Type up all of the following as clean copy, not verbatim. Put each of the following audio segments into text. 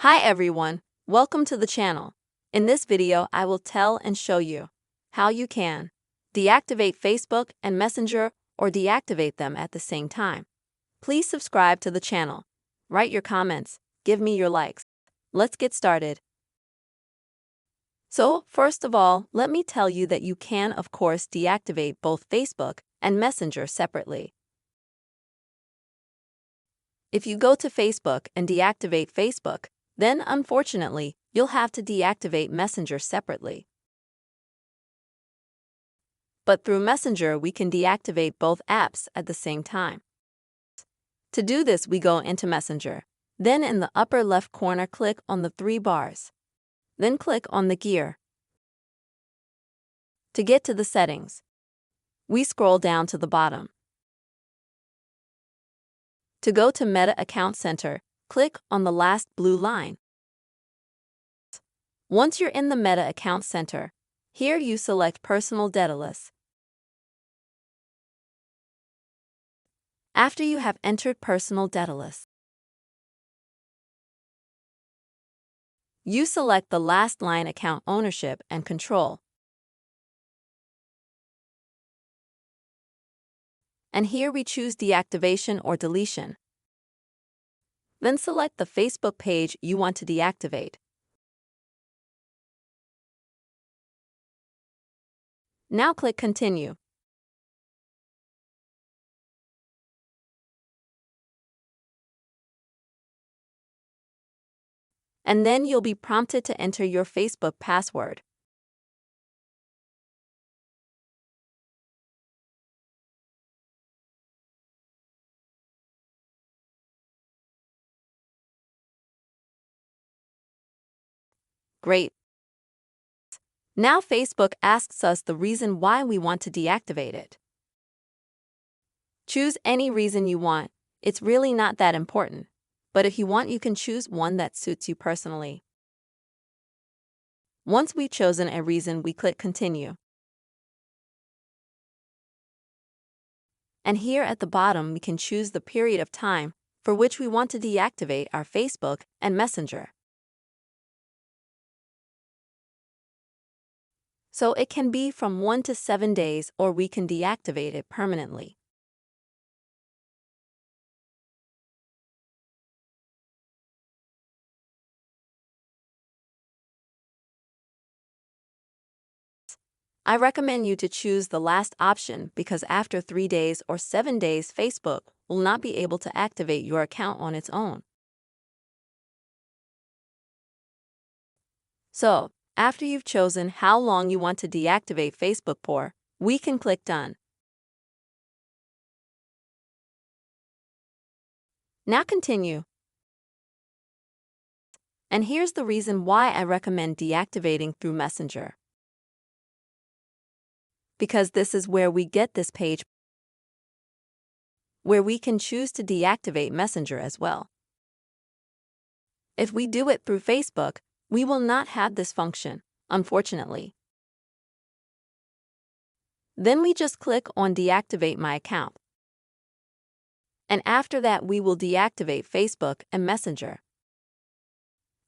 Hi everyone, welcome to the channel. In this video, I will tell and show you how you can deactivate Facebook and Messenger or deactivate them at the same time. Please subscribe to the channel, write your comments, give me your likes. Let's get started. So, first of all, let me tell you that you can, of course, deactivate both Facebook and Messenger separately. If you go to Facebook and deactivate Facebook, then unfortunately, you'll have to deactivate Messenger separately. But through Messenger, we can deactivate both apps at the same time. To do this, we go into Messenger. Then in the upper left corner, click on the three bars. Then click on the gear. To get to the settings, we scroll down to the bottom. To go to Meta Account Center, click on the last blue line. Once you're in the Meta Account Center, here you select Personal Dataless. After you have entered Personal Dataless, you select the last line Account Ownership and Control. And here we choose Deactivation or Deletion. Then select the Facebook page you want to deactivate. Now click Continue. And then you'll be prompted to enter your Facebook password. Great. Now Facebook asks us the reason why we want to deactivate it. Choose any reason you want. It's really not that important. But if you want, you can choose one that suits you personally. Once we've chosen a reason, we click Continue. And here at the bottom, we can choose the period of time for which we want to deactivate our Facebook and Messenger. So it can be from 1 to 7 days, or we can deactivate it permanently. I recommend you to choose the last option because after 3 days or 7 days, Facebook will not be able to activate your account on its own. So, after you've chosen how long you want to deactivate Facebook for, we can click Done. Now continue. And here's the reason why I recommend deactivating through Messenger. Because this is where we get this page where we can choose to deactivate Messenger as well. If we do it through Facebook, we will not have this function, unfortunately. Then we just click on Deactivate My Account. And after that, we will deactivate Facebook and Messenger.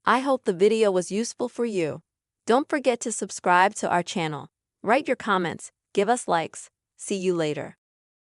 I hope the video was useful for you. Don't forget to subscribe to our channel. Write your comments, give us likes. See you later.